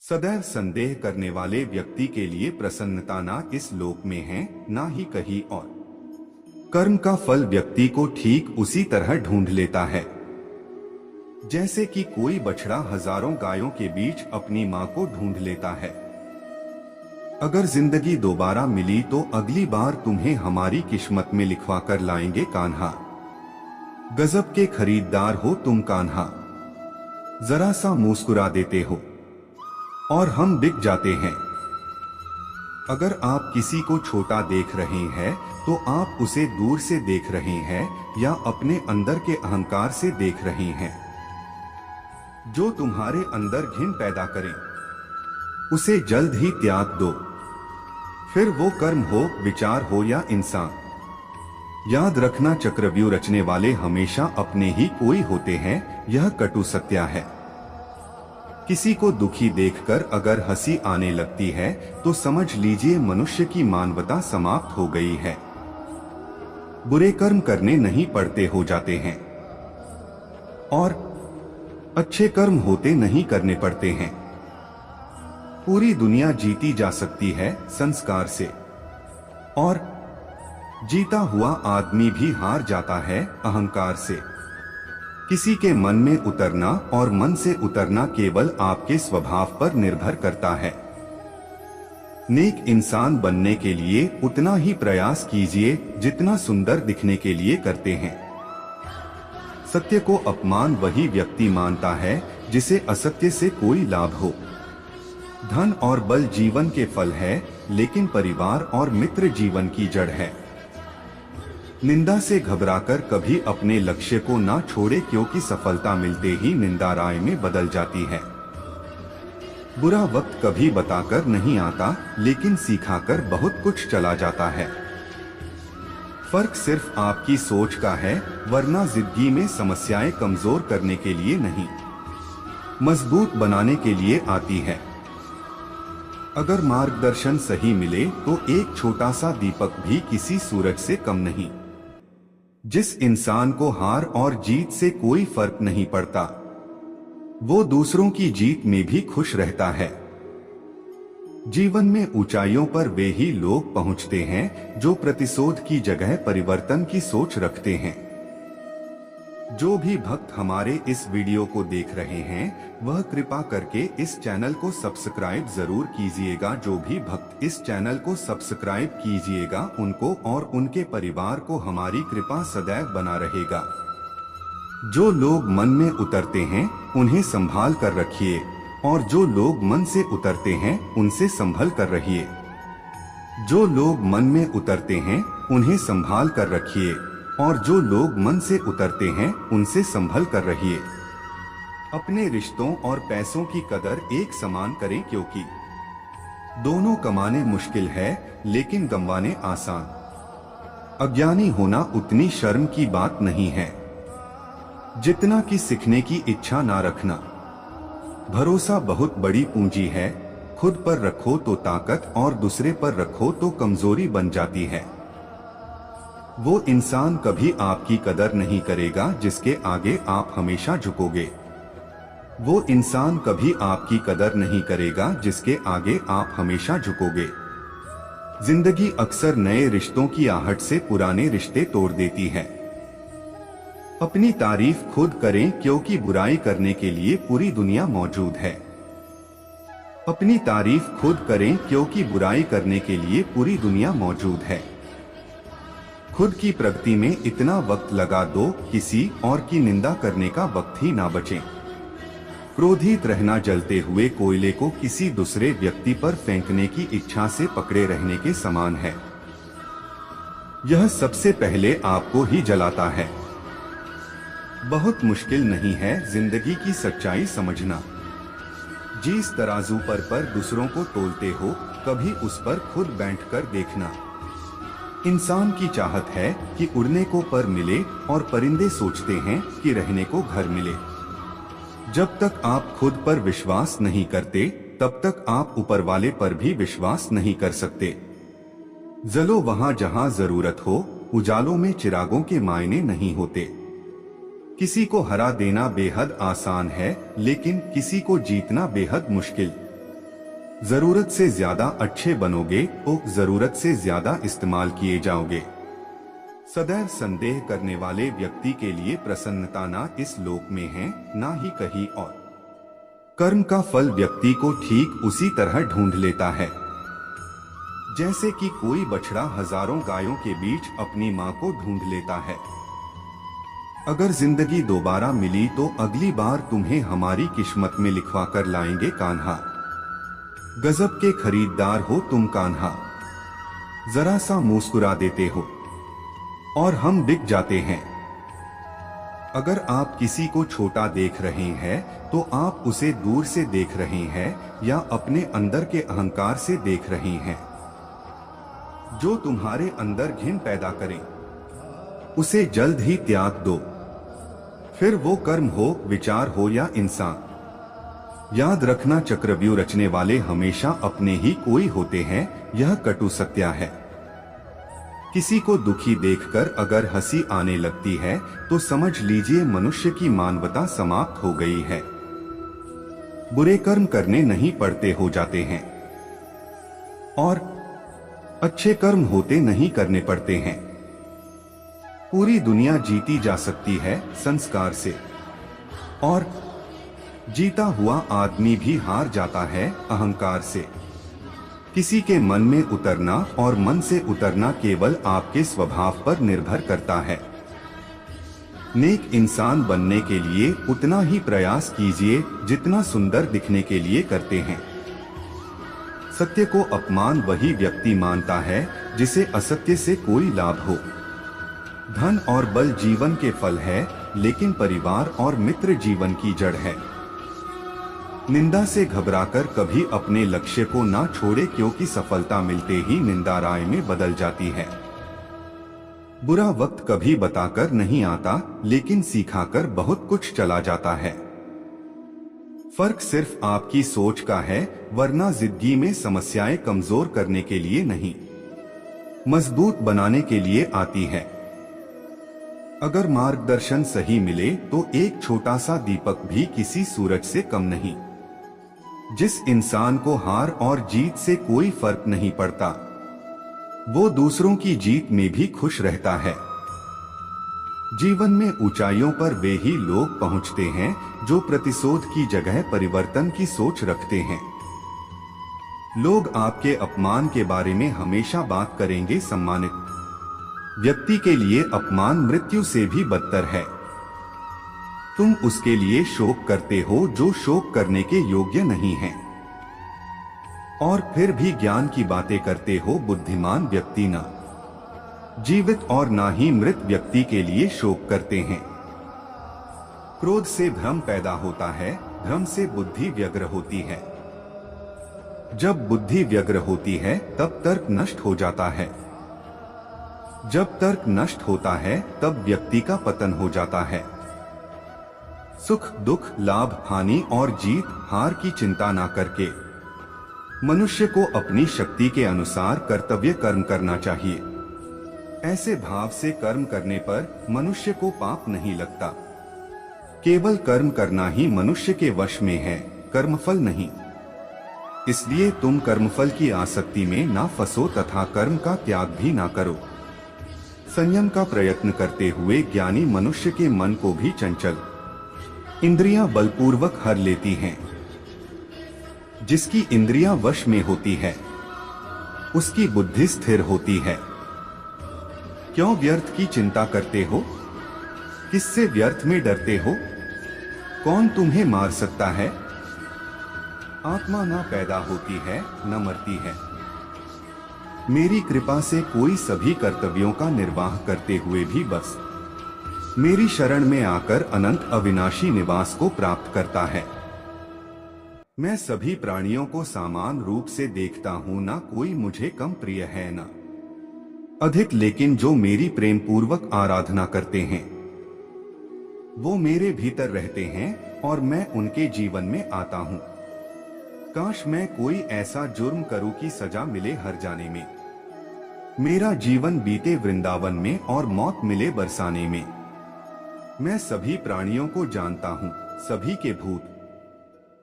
सदैव संदेह करने वाले व्यक्ति के लिए प्रसन्नता ना इस लोक में है ना ही कहीं और। कर्म का फल व्यक्ति को ठीक उसी तरह ढूंढ लेता है जैसे कि कोई बछड़ा हजारों गायों के बीच अपनी मां को ढूंढ लेता है। अगर जिंदगी दोबारा मिली तो अगली बार तुम्हें हमारी किस्मत में लिखवा कर लाएंगे कान्हा। गजब के खरीदार हो तुम कान्हा, जरा सा मुस्कुरा देते हो और हम बिक जाते हैं। अगर आप किसी को छोटा देख रहे हैं तो आप उसे दूर से देख रहे हैं या अपने अंदर के अहंकार से देख रहे हैं। जो तुम्हारे अंदर घिन पैदा करे उसे जल्द ही त्याग दो, फिर वो कर्म हो, विचार हो या इंसान। याद रखना, चक्रव्यूह रचने वाले हमेशा अपने ही कोई होते हैं, यह कटु सत्य है। किसी को दुखी देखकर अगर हंसी आने लगती है तो समझ लीजिए मनुष्य की मानवता समाप्त हो गई है। बुरे कर्म करने नहीं पड़ते हो जाते हैं और अच्छे कर्म होते नहीं करने पड़ते हैं। पूरी दुनिया जीती जा सकती है संस्कार से और जीता हुआ आदमी भी हार जाता है अहंकार से। किसी के मन में उतरना और मन से उतरना केवल आपके स्वभाव पर निर्भर करता है। नेक इंसान बनने के लिए उतना ही प्रयास कीजिए जितना सुंदर दिखने के लिए करते हैं। सत्य को अपमान वही व्यक्ति मानता है जिसे असत्य से कोई लाभ हो। धन और बल जीवन के फल है, लेकिन परिवार और मित्र जीवन की जड़ है। निंदा से घबराकर कभी अपने लक्ष्य को ना छोड़े, क्योंकि सफलता मिलते ही निंदा राय में बदल जाती है। बुरा वक्त कभी बताकर नहीं आता, लेकिन सिखाकर बहुत कुछ चला जाता है। फर्क सिर्फ आपकी सोच का है, वरना जिंदगी में समस्याएं कमजोर करने के लिए नहीं, मजबूत बनाने के लिए आती है। अगर मार्गदर्शन सही मिले तो एक छोटा सा दीपक भी किसी सूरज से कम नहीं। जिस इंसान को हार और जीत से कोई फर्क नहीं पड़ता, वो दूसरों की जीत में भी खुश रहता है। जीवन में ऊंचाइयों पर वे ही लोग पहुंचते हैं जो प्रतिशोध की जगह परिवर्तन की सोच रखते हैं। जो भी भक्त हमारे इस वीडियो को देख रहे हैं वह कृपा करके इस चैनल को सब्सक्राइब जरूर कीजिएगा। जो भी भक्त इस चैनल को सब्सक्राइब कीजिएगा उनको और उनके परिवार को हमारी कृपा सदैव बना रहेगा। जो लोग मन में उतरते हैं उन्हें संभाल कर रखिए और जो लोग मन से उतरते हैं उनसे संभल कर रहिए। जो लोग मन में उतरते हैं उन्हें संभाल कर रखिए और जो लोग मन से उतरते हैं उनसे संभल कर रहिए। अपने रिश्तों और पैसों की कदर एक समान करें, क्योंकि दोनों कमाने मुश्किल है लेकिन गंवाने आसान। अज्ञानी होना उतनी शर्म की बात नहीं है जितना कि सीखने की इच्छा ना रखना। भरोसा बहुत बड़ी पूंजी है, खुद पर रखो तो ताकत और दूसरे पर रखो तो कमजोरी बन जाती है। वो इंसान कभी आपकी कदर नहीं करेगा जिसके आगे आप हमेशा झुकोगे। वो इंसान कभी आपकी कदर नहीं करेगा जिसके आगे आप हमेशा झुकोगे। जिंदगी अक्सर नए रिश्तों की आहट से पुराने रिश्ते तोड़ देती है। अपनी तारीफ खुद करें, क्योंकि बुराई करने के लिए पूरी दुनिया मौजूद है। अपनी तारीफ खुद करें, क्योंकि बुराई करने के लिए पूरी दुनिया मौजूद है। खुद की प्रगति में इतना वक्त लगा दो, किसी और की निंदा करने का वक्त ही ना बचे। क्रोधित रहना जलते हुए कोयले को किसी दूसरे व्यक्ति पर फेंकने की इच्छा से पकड़े रहने के समान है। यह सबसे पहले आपको ही जलाता है। बहुत मुश्किल नहीं है जिंदगी की सच्चाई समझना। जिस तराजू पर दूसरों को तोलते हो, कभी उस पर खुद बैठकर देखना। इंसान की चाहत है कि उड़ने को पर मिले और परिंदे सोचते हैं कि रहने को घर मिले। जब तक आप खुद पर विश्वास नहीं करते तब तक आप ऊपर वाले पर भी विश्वास नहीं कर सकते। जलो वहां जहां जरूरत हो, उजालों में चिरागों के मायने नहीं होते। किसी को हरा देना बेहद आसान है, लेकिन किसी को जीतना बेहद मुश्किल। जरूरत से ज्यादा अच्छे बनोगे तो जरूरत से ज्यादा इस्तेमाल किए जाओगे। सदैव संदेह करने वाले व्यक्ति के लिए प्रसन्नता ना इस लोक में है ना ही कहीं और। कर्म का फल व्यक्ति को ठीक उसी तरह ढूंढ लेता है जैसे कि कोई बछड़ा हजारों गायों के बीच अपनी मां को ढूंढ लेता है। अगर जिंदगी दोबारा मिली तो अगली बार तुम्हें हमारी किस्मत में लिखवा कर लाएंगे कान्हा। गजब के खरीदार हो तुम कान्हा, जरा सा मुस्कुरा देते हो और हम बिक जाते हैं। अगर आप किसी को छोटा देख रहे हैं तो आप उसे दूर से देख रहे हैं या अपने अंदर के अहंकार से देख रहे हैं। जो तुम्हारे अंदर घिन पैदा करे उसे जल्द ही त्याग दो, फिर वो कर्म हो, विचार हो या इंसान। याद रखना, चक्रव्यूह रचने वाले हमेशा अपने ही कोई होते हैं, यह कटु सत्य है। किसी को दुखी देखकर अगर हंसी आने लगती है तो समझ लीजिए मनुष्य की मानवता समाप्त हो गई है। बुरे कर्म करने नहीं पड़ते हो जाते हैं और अच्छे कर्म होते नहीं करने पड़ते हैं। पूरी दुनिया जीती जा सकती है संस्कार से और जीता हुआ आदमी भी हार जाता है अहंकार से। किसी के मन में उतरना और मन से उतरना केवल आपके स्वभाव पर निर्भर करता है। नेक इंसान बनने के लिए उतना ही प्रयास कीजिए जितना सुंदर दिखने के लिए करते हैं। सत्य को अपमान वही व्यक्ति मानता है जिसे असत्य से कोई लाभ हो। धन और बल जीवन के फल है, लेकिन परिवार और मित्र जीवन की जड़ है। निंदा से घबराकर कभी अपने लक्ष्य को ना छोड़े, क्योंकि सफलता मिलते ही निंदा राय में बदल जाती है। बुरा वक्त कभी बताकर नहीं आता, लेकिन सिखाकर बहुत कुछ चला जाता है। फर्क सिर्फ आपकी सोच का है, वरना जिंदगी में समस्याएं कमजोर करने के लिए नहीं, मजबूत बनाने के लिए आती है। अगर मार्गदर्शन सही मिले तो एक छोटा सा दीपक भी किसी सूरज से कम नहीं। जिस इंसान को हार और जीत से कोई फर्क नहीं पड़ता, वो दूसरों की जीत में भी खुश रहता है। जीवन में ऊंचाइयों पर वे ही लोग पहुंचते हैं जो प्रतिशोध की जगह परिवर्तन की सोच रखते हैं। लोग आपके अपमान के बारे में हमेशा बात करेंगे। सम्मानित व्यक्ति के लिए अपमान मृत्यु से भी बदतर है। तुम उसके लिए शोक करते हो जो शोक करने के योग्य नहीं है, और फिर भी ज्ञान की बातें करते हो। बुद्धिमान व्यक्ति ना जीवित और ना ही मृत व्यक्ति के लिए शोक करते हैं। क्रोध से भ्रम पैदा होता है, भ्रम से बुद्धि व्यग्र होती है। जब बुद्धि व्यग्र होती है तब तर्क नष्ट हो जाता है। जब तर्क नष्ट होता है तब व्यक्ति का पतन हो जाता है। सुख दुख, लाभ हानि और जीत हार की चिंता ना करके मनुष्य को अपनी शक्ति के अनुसार कर्तव्य कर्म करना चाहिए। ऐसे भाव से कर्म करने पर मनुष्य को पाप नहीं लगता। केवल कर्म करना ही मनुष्य के वश में है, कर्मफल नहीं। इसलिए तुम कर्मफल की आसक्ति में ना फंसो तथा कर्म का त्याग भी ना करो। संयम का प्रयत्न करते हुए ज्ञानी मनुष्य के मन को भी चंचल इंद्रियां बलपूर्वक हर लेती हैं। जिसकी इंद्रियां वश में होती है उसकी बुद्धि स्थिर होती है। क्यों व्यर्थ की चिंता करते हो? किससे व्यर्थ में डरते हो? कौन तुम्हें मार सकता है? आत्मा न पैदा होती है न मरती है। मेरी कृपा से कोई सभी कर्तव्यों का निर्वाह करते हुए भी बस मेरी शरण में आकर अनंत अविनाशी निवास को प्राप्त करता है। मैं सभी प्राणियों को समान रूप से देखता हूँ, ना कोई मुझे कम प्रिय है ना अधिक, लेकिन जो मेरी प्रेम पूर्वक आराधना करते हैं वो मेरे भीतर रहते हैं और मैं उनके जीवन में आता हूँ। काश मैं कोई ऐसा जुर्म करूं कि सजा मिले हर जाने में, मेरा जीवन बीते वृंदावन में और मौत मिले बरसाने में। मैं सभी प्राणियों को जानता हूँ, सभी के भूत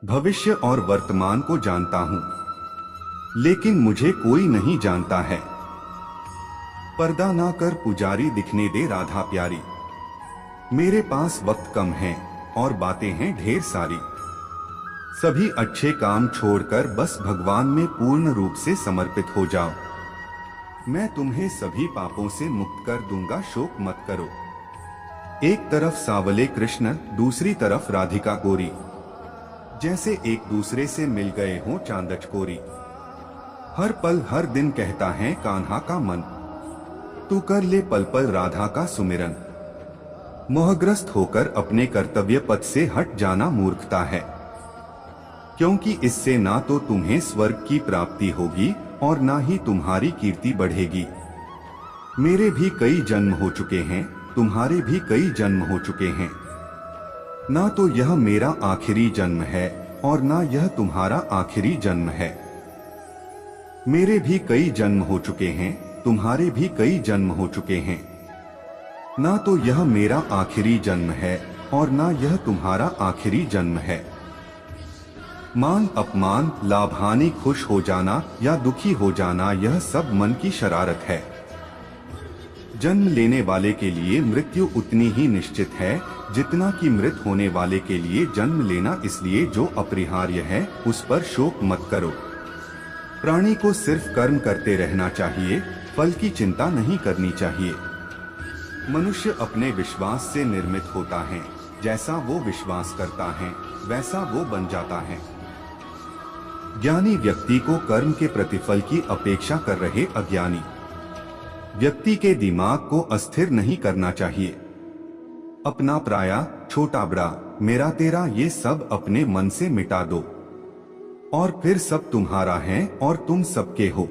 भविष्य और वर्तमान को जानता हूँ। लेकिन मुझे कोई नहीं जानता है। पर्दा ना कर पुजारी, दिखने दे राधा प्यारी। मेरे पास वक्त कम है और बातें हैं ढेर सारी। सभी अच्छे काम छोड़कर बस भगवान में पूर्ण रूप से समर्पित हो जाओ। मैं तुम्हें सभी पापों से मुक्त कर दूंगा, शोक मत करो। एक तरफ सावले कृष्ण, दूसरी तरफ राधिका गोरी, जैसे एक दूसरे से मिल गए हों चांद चकोरी। हर पल हर दिन कहता है कान्हा का मन, तू कर ले पल पल राधा का सुमिरन। मोहग्रस्त होकर अपने कर्तव्य पथ से हट जाना मूर्खता है, क्योंकि इससे ना तो तुम्हें स्वर्ग की प्राप्ति होगी और ना ही तुम्हारी कीर्ति बढ़ेगी। मेरे भी कई जन्म हो चुके हैं, तुम्हारे भी कई जन्म हो चुके हैं। ना तो यह मेरा आखिरी जन्म है और ना यह तुम्हारा आखिरी जन्म है। मेरे भी कई जन्म हो चुके हैं, तुम्हारे भी कई जन्म हो चुके हैं। ना तो यह मेरा आखिरी जन्म है और ना यह तुम्हारा आखिरी जन्म है। मान अपमान, लाभ हानि, खुश हो जाना या दुखी हो जाना, यह सब मन की शरारत है। जन्म लेने वाले के लिए मृत्यु उतनी ही निश्चित है जितना कि मृत होने वाले के लिए जन्म लेना। इसलिए जो अपरिहार्य है उस पर शोक मत करो। प्राणी को सिर्फ कर्म करते रहना चाहिए, फल की चिंता नहीं करनी चाहिए। मनुष्य अपने विश्वास से निर्मित होता है, जैसा वो विश्वास करता है वैसा वो बन जाता है। ज्ञानी व्यक्ति को कर्म के प्रतिफल की अपेक्षा कर रहे अज्ञानी व्यक्ति के दिमाग को अस्थिर नहीं करना चाहिए। अपना पराया, छोटा बड़ा, मेरा तेरा, ये सब अपने मन से मिटा दो और फिर सब तुम्हारा है और तुम सबके हो।